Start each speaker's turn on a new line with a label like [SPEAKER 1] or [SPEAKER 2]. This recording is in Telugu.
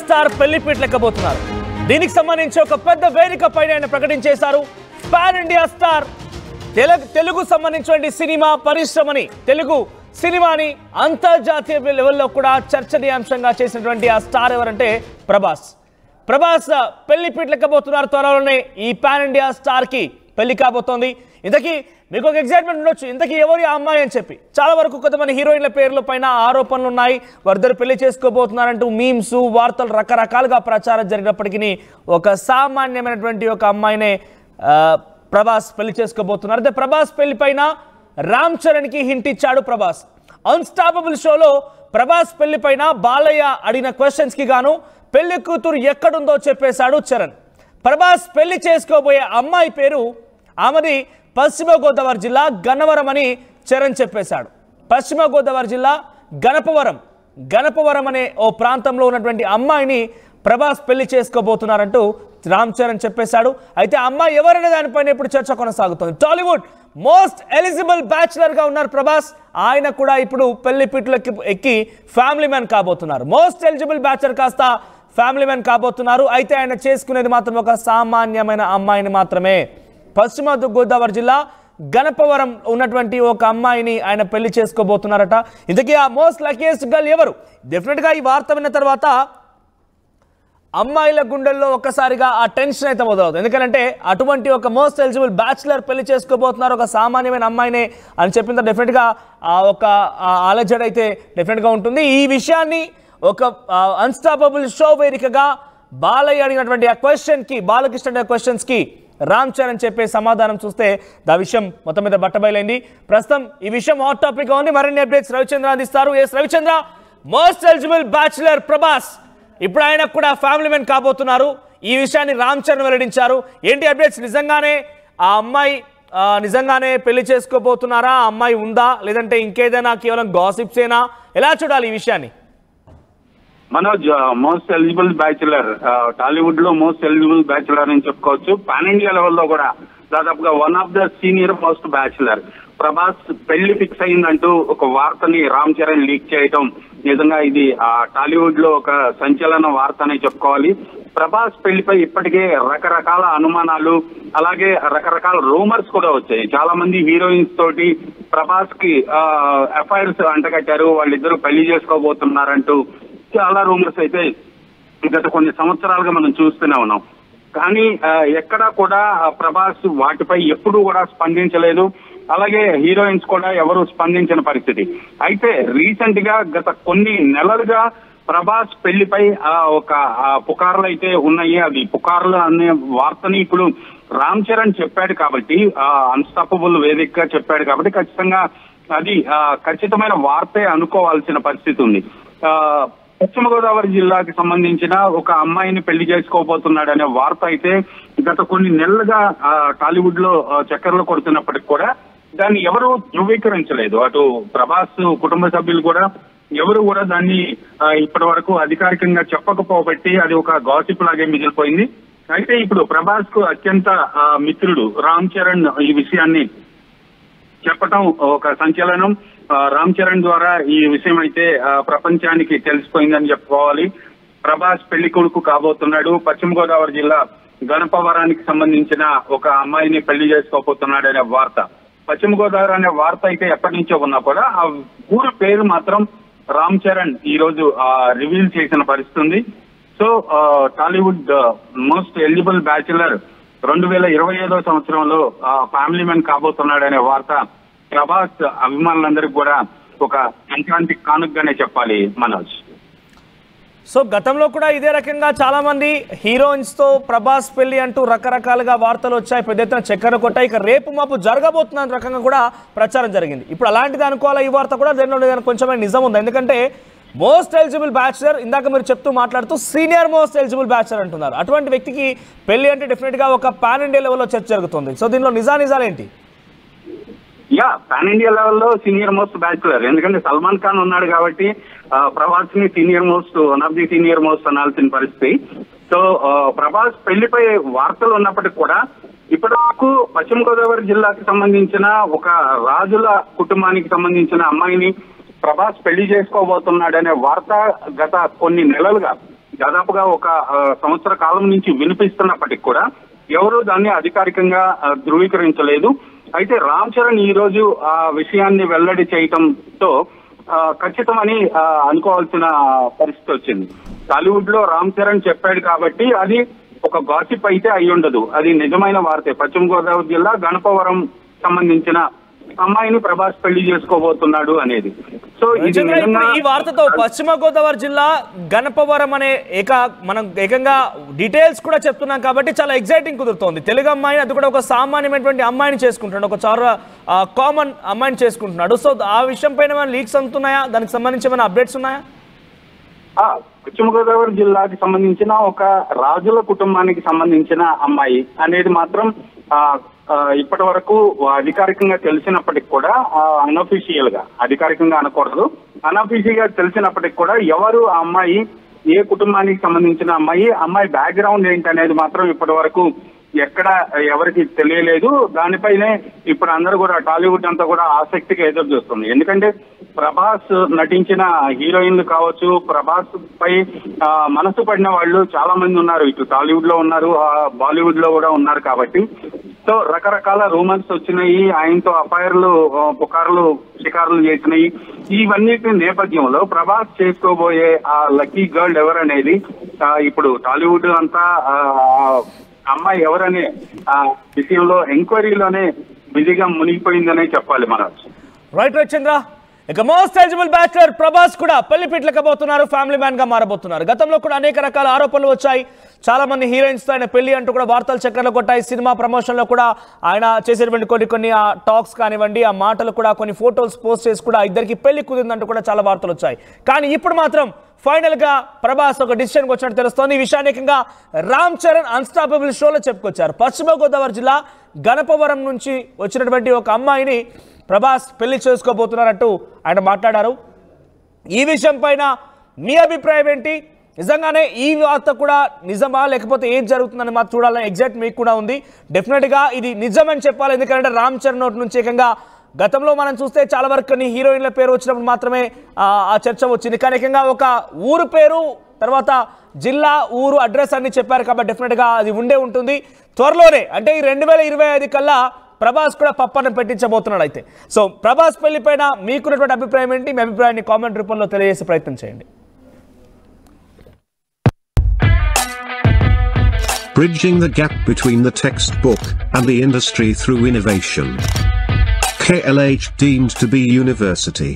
[SPEAKER 1] స్టార్ పెళ్లిపీటలెక్కబోతున్నారు. దీనికి సంబంధించి ఒక పెద్ద వేదిక పైన ఆయన ప్రకటించేశారు. పాన్ ఇండియా స్టార్ తెలుగు సంబంధించిన సినిమా పరిశ్రమని, తెలుగు సినిమాని అంతర్జాతీయ లెవెల్లో కూడా చర్చనీయాంశంగా చేసినటువంటి ఆ స్టార్ ఎవరంటే ప్రభాస్. ప్రభాస్ పెళ్లిపీటలెక్కబోతున్నారు. త్వరలోనే ఈ పాన్ ఇండియా స్టార్ కి పెళ్లి కాబోతోంది. ఇంతకీ మీకు ఒక ఎగ్జైట్మెంట్ ఉండొచ్చు, ఇంతకీ ఎవరి ఆ అమ్మాయి అని చెప్పి. చాలా వరకు కొంతమంది హీరోయిన్ల పేర్ల పైన ఆరోపణలు ఉన్నాయి. వారిద్దరు పెళ్లి చేసుకోబోతున్నారంటూ మీమ్స్, వార్తలు రకరకాలుగా ప్రచారం జరిగినప్పటికీ ఒక సామాన్యమైనటువంటి ఒక అమ్మాయినే ప్రభాస్ పెళ్లి చేసుకోబోతున్నారు. అదే ప్రభాస్ పెళ్లి పైన రామ్ చరణ్ కి హింట్ ఇచ్చాడు ప్రభాస్. అన్స్టాపబుల్ షోలో ప్రభాస్ పెళ్లి పైన బాలయ్య అడిగిన క్వశ్చన్స్ కి గాను పెళ్లి కూతురు ఎక్కడుందో చెప్పేశాడు చరణ్. ప్రభాస్ పెళ్లి చేసుకోబోయే అమ్మాయి పేరు, ఆమెది పశ్చిమ గోదావరి జిల్లా గన్నవరం అని చరణ్ చెప్పేశాడు. పశ్చిమ గోదావరి జిల్లా గణపవరం అనే ఓ ప్రాంతంలో ఉన్నటువంటి అమ్మాయిని ప్రభాస్ పెళ్లి చేసుకోబోతున్నారంటూ రామ్ చరణ్ చెప్పేశాడు. అయితే ఆ అమ్మాయి ఎవరనే దానిపైన ఇప్పుడు చర్చ కొనసాగుతుంది. టాలీవుడ్ మోస్ట్ ఎలిజిబుల్ బ్యాచులర్ గా ఉన్నారు ప్రభాస్. ఆయన కూడా ఇప్పుడు పెళ్లి పీటలకి ఎక్కి ఫ్యామిలీ మ్యాన్ కాబోతున్నారు. మోస్ట్ ఎలిజిబుల్ బ్యాచులర్ కాస్త ఫ్యామిలీ మ్యాన్ కాబోతున్నారు. అయితే ఆయన చేసుకునేది మాత్రం ఒక సామాన్యమైన అమ్మాయిని మాత్రమే. పశ్చిమ గోదావరి జిల్లా గణపవరం ఉన్నటువంటి ఒక అమ్మాయిని ఆయన పెళ్లి చేసుకోబోతున్నారట. ఇంతకీ ఆ మోస్ట్ లక్కీయెస్ట్ గర్ల్ ఎవరు? డెఫినెట్గా ఈ వార్త విన్న తర్వాత అమ్మాయిల గుండెల్లో ఒక్కసారిగా ఆ టెన్షన్ అయితే మొదలవుతుంది. ఎందుకంటే అటువంటి ఒక మోస్ట్ ఎలిజిబుల్ బ్యాచులర్ పెళ్లి చేసుకోబోతున్నారు, ఒక సామాన్యమైన అమ్మాయినే అని చెప్పిన డెఫినెట్గా ఒక అలజడి అయితే డెఫినెట్గా ఉంటుంది. ఈ విషయాన్ని ఒక అన్స్టాపబుల్ షో వేదికగా బాలయ్య అడిగినటువంటి ఆ క్వశ్చన్కి, బాలకృష్ణ అడిగిన క్వశ్చన్స్కి రామ్ చరణ్ చెప్పే సమాధానం చూస్తే దా విషయం మొత్తం మీద బట్టబయలైంది. ప్రస్తుతం ఈ విషయం హాట్ టాపిక్ గా ఉంది. మరిన్ని అప్డేట్స్ రవిచంద్ర అందిస్తారు. S Ravichandra, most eligible bachelor Prabhas ఇప్పుడు ఆయనకు కూడా ఫ్యామిలీ మ్యాన్ కాబోతున్నారు. ఈ విషయాన్ని రామ్ చరణ్ వెల్లడించారు. ఏంటి అప్డేట్స్? నిజంగానే ఆ అమ్మాయి నిజంగానే పెళ్లి చేసుకోబోతున్నారా? ఆ అమ్మాయి ఉందా, లేదంటే ఇంకేదైనా కేవలం గాసిప్సేనా? ఎలా చూడాలి ఈ విషయాన్ని?
[SPEAKER 2] Manoj, most eligible bachelor, Tollywood లో మోస్ట్ ఎలిజిబుల్ బ్యాచులర్ అని చెప్పుకోవచ్చు. పాన్ ఇండియా లెవెల్లో కూడా దాదాపుగా one of the senior most bachelor. Prabhas పెళ్లి ఫిక్స్ అయిందంటూ ఒక వార్తని రామ్ చరణ్ లీక్ చేయటం నిజంగా ఇది టాలీవుడ్ లో ఒక సంచలన వార్త అని చెప్పుకోవాలి. ప్రభాస్ పెళ్లిపై ఇప్పటికే రకరకాల అనుమానాలు, అలాగే రకరకాల రూమర్స్ కూడా వచ్చాయి. చాలా మంది హీరోయిన్స్ తోటి ప్రభాస్ కి అఫైర్స్ అంటగట్టారు, వాళ్ళిద్దరూ పెళ్లి చేసుకోబోతున్నారంటూ చాలా రూమర్స్ అయితే గత కొన్ని సంవత్సరాలుగా మనం చూస్తూనే ఉన్నాం. కానీ ఎక్కడా కూడా ప్రభాస్ వాటిపై ఎప్పుడూ కూడా స్పందించలేదు. అలాగే హీరోయిన్స్ కూడా ఎవరు స్పందించిన పరిస్థితి. అయితే రీసెంట్ గా గత కొన్ని నెలలుగా ప్రభాస్ పెళ్లిపై ఒక పుకార్లు అయితే ఉన్నాయి. అది పుకార్లు అనే వార్తని ఇప్పుడు రామ్ చరణ్ చెప్పాడు కాబట్టి, అన్స్టాపబుల్ వేదికగా చెప్పాడు కాబట్టి ఖచ్చితంగా అది ఖచ్చితమైన వార్తే అనుకోవాల్సిన పరిస్థితి ఉంది. పశ్చిమ గోదావరి జిల్లాకి సంబంధించిన ఒక అమ్మాయిని పెళ్లి చేసుకోబోతున్నాడు అనే వార్త అయితే గత కొన్ని నెలలుగా టాలీవుడ్ లో చక్కర్లు కొడుతున్నప్పటికి కూడా దాన్ని ఎవరు ధృవీకరించలేదు. అటు ప్రభాస్ కుటుంబ సభ్యులు కూడా ఎవరు కూడా దాన్ని ఇప్పటి వరకు అధికారికంగా చెప్పకపోబట్టి అది ఒక గాసిప్ లాగే మిగిలిపోయింది. అయితే ఇప్పుడు ప్రభాస్ కు అత్యంత మిత్రుడు రామ్ చరణ్ ఈ విషయాన్ని చెప్పటం ఒక సంచలనం. రామ్ చరణ్ ద్వారా ఈ విషయం అయితే ప్రపంచానికి తెలిసిపోయిందని చెప్పుకోవాలి. ప్రభాస్ పెళ్లి కొడుకు కాబోతున్నాడు. పశ్చిమ గోదావరి జిల్లా గణపవరానికి సంబంధించిన ఒక అమ్మాయిని పెళ్లి చేసుకోబోతున్నాడు అనే వార్త. పశ్చిమ గోదావరి అనే వార్త అయితే ఎప్పటి నుంచో ఉన్నా కూడా ఆ ఊరు పేరు మాత్రం రామ్ చరణ్ ఈ రోజు రివీల్ చేసిన పరిస్థితి ఉంది. So Tollywood most eligible bachelor 2025వ సంవత్సరంలో ఫ్యామిలీ మ్యాన్ కాబోతున్నాడు అనే వార్త ప్రభాస్ అభిమానులందరికీ కూడా ఒక సంక్రాంతి కానుకగానే చెప్పాలి మనోజ్.
[SPEAKER 1] సో గతంలో కూడా ఇదే రకంగా చాలా మంది హీరోయిన్స్ తో ప్రభాస్ పెళ్లి అంటూ రకరకాలుగా వార్తలు వచ్చాయి, పెద్ద ఎత్తున చక్కెర కొట్టాయి. ఇక రేపు మాపు జరగబోతున్న రకంగా కూడా ప్రచారం జరిగింది. ఇప్పుడు అలాంటిది అనుకోవాలా ఈ వార్త కూడా? దీనిలో కొంచెమే నిజం ఉంది. ఎందుకంటే మోస్ట్ ఎలిజిబుల్ బ్యాచులర్, ఇందాక మీరు చెప్తూ మాట్లాడుతూ సీనియర్ మోస్ట్ ఎలిజిబుల్ బ్యాచులర్ అంటున్నారు. అటువంటి వ్యక్తికి పెళ్లి అంటే డెఫినెట్ గా ఒక పాన్ ఇండియా లెవెల్లో చర్చ జరుగుతుంది. సో దీనిలో నిజాలు ఏంటి?
[SPEAKER 2] పాన్ ఇండియా లెవెల్లో సీనియర్ మోస్ట్ బ్యాచులర్. ఎందుకంటే సల్మాన్ ఖాన్ ఉన్నాడు కాబట్టి ప్రభాస్ ని senior most, one of the senior most అనాల్సిన పరిస్థితి. సో ప్రభాస్ పెళ్లిపై వార్తలు ఉన్నప్పటికీ కూడా ఇప్పటి వరకు పశ్చిమ గోదావరి జిల్లాకి సంబంధించిన ఒక రాజుల కుటుంబానికి సంబంధించిన అమ్మాయిని ప్రభాస్ పెళ్లి చేసుకోబోతున్నాడనే వార్త గత కొన్ని నెలలుగా దాదాపుగా ఒక సంవత్సర కాలం నుంచి వినిపిస్తున్నప్పటికీ కూడా ఎవరూ దాన్ని అధికారికంగా ధృవీకరించలేదు. అయితే రామ్ చరణ్ ఈ రోజు ఆ విషయాన్ని వెల్లడి చేయటంతో ఖచ్చితమని అనుకోవాల్సిన పరిస్థితి వచ్చింది. టాలీవుడ్ లో రామ్ చరణ్ చెప్పాడు కాబట్టి అది ఒక గాసిప్ అయితే అయి ఉండదు, అది నిజమైన వార్తే. పశ్చిమ గోదావరి జిల్లా గణపవరం సంబంధించిన అమ్మాయిని ప్రభాస్ పెళ్లి చేసుకోబోతున్నాడు అనేది. సో ఇది
[SPEAKER 1] ఈ వార్తతో పశ్చిమ గోదావరి జిల్లా గణపవరం అనే మనం ఏకంగా డీటెయిల్స్ కూడా చెప్తున్నాం కాబట్టి చాలా ఎగ్జైటింగ్ కుదురుతోంది. తెలుగు అమ్మాయి, అది కూడా ఒక సామాన్యమైనటువంటి అమ్మాయిని చేసుకుంటున్నాడు, ఒక చాలా కామన్ అమ్మాయిని చేసుకుంటున్నాడు. సో ఆ విషయం పైన ఏమైనా లీక్స్ అందుతున్నాయా? దానికి సంబంధించి ఏమైనా అప్డేట్స్ ఉన్నాయా?
[SPEAKER 2] పశ్చిమ గోదావరి జిల్లాకి సంబంధించిన ఒక రాజుల కుటుంబానికి సంబంధించిన అమ్మాయి అనేది మాత్రం ఇప్పటి వరకు అధికారికంగా తెలిసినప్పటికి కూడా అన్అఫీషియల్ గా, అధికారికంగా అనకూడదు, అన్అఫీషియల్ గా తెలిసినప్పటికి కూడా ఎవరు ఆ అమ్మాయి, ఏ కుటుంబానికి సంబంధించిన అమ్మాయి బ్యాక్గ్రౌండ్ ఏంటనేది మాత్రం ఇప్పటి వరకు ఎక్కడ ఎవరికి తెలియలేదు. దానిపైనే ఇప్పుడు అందరూ కూడా టాలీవుడ్ అంతా కూడా ఆసక్తిగా ఎదురు చూస్తుంది. ఎందుకంటే ప్రభాస్ నటించిన హీరోయిన్లు కావచ్చు, ప్రభాస్ పై మనసు పడిన వాళ్ళు చాలా మంది ఉన్నారు, ఇటు టాలీవుడ్ లో ఉన్నారు, బాలీవుడ్ లో కూడా ఉన్నారు. కాబట్టి సో రకరకాల రూమర్స్ వచ్చినాయి, ఆయనతో అఫైర్లు, పుకార్లు, షికారులు చేసినాయి. ఇవన్నిటి నేపథ్యంలో ప్రభాస్ చేసుకోబోయే ఆ లక్కీ గర్ల్ ఎవరనేది ఇప్పుడు టాలీవుడ్ అంతా అమ్మాయి ఎవరనే విషయంలో ఎంక్వైరీలోనే బిజీగా మునిగిపోయిందనే చెప్పాలి మనం.
[SPEAKER 1] రైట్ చంద్ర, ఇక మోస్ట్ ఎలిజిబుల్ బ్యాచులర్ ప్రభాస్ కూడా పెళ్లి పీటలకబోతున్నారు, ఫ్యామిలీ మ్యాన్ గా మారబోతున్నారు. గతంలో కూడా అనేక రకాల ఆరోపణలు వచ్చాయి, చాలా మంది హీరోయిన్స్ తో ఆయన పెళ్లి అంటూ కూడా వార్తలు చక్కర్లు కొట్టాయి. సినిమా ప్రమోషన్ లో కూడా ఆయన చేసేటువంటి కొన్ని టాక్స్ కానివ్వండి, ఆ మాటలు కూడా, కొన్ని ఫోటోస్ పోస్ట్ చేసి కూడా ఇద్దరికి పెళ్లి కుదిరిందంటూ కూడా చాలా వార్తలు వచ్చాయి. కానీ ఇప్పుడు మాత్రం ఫైనల్ గా ప్రభాస్ ఒక డిసిషన్ వచ్చినట్టు తెలుస్తోంది. ఈ విషయాన్ని రామ్ చరణ్ అన్స్టాపబుల్ షోలో చెప్పుకొచ్చారు. పశ్చిమ గోదావరి జిల్లా గణపవరం నుంచి వచ్చినటువంటి ఒక అమ్మాయిని ప్రభాస్ పెళ్లి చేసుకోబోతున్నారంటూ ఆయన మాట్లాడారు. ఈ విషయం పైన మీ అభిప్రాయం ఏంటి? నిజంగానే ఈ వార్త కూడా నిజమా, లేకపోతే ఏం జరుగుతుందని మాత్రం చూడాలని ఎగ్జాక్ట్ మీకు కూడా ఉంది. డెఫినెట్గా ఇది నిజమని చెప్పాలి, ఎందుకంటే రామ్ చరణ్ నోటి నుంచి ఏకంగా గతంలో మనం చూస్తే చాలా వరకు కొన్ని హీరోయిన్ల పేరు వచ్చినప్పుడు మాత్రమే ఆ చర్చ వచ్చింది. కానీ ఏకంగా ఒక ఊరు పేరు, తర్వాత జిల్లా, ఊరు, అడ్రస్ అన్ని చెప్పారు కాబట్టి డెఫినెట్గా అది ఉండే ఉంటుంది. త్వరలోనే అంటే ఈ 2025 కల్లా ప్రభాస్ కూడా పప్పన్న పెట్టించబోతున్నాడు. అయితే సో ప్రభాస్ పెళ్లి పైన మీకున్నటువంటి అభిప్రాయం ఏంటి? మీ అభిప్రాయాన్ని కామెంట్ రూపంలో తెలియజేసే ప్రయత్నం చేయండి.
[SPEAKER 3] Bridging the gap between the textbook and the industry through innovation. KLH deemed to be university.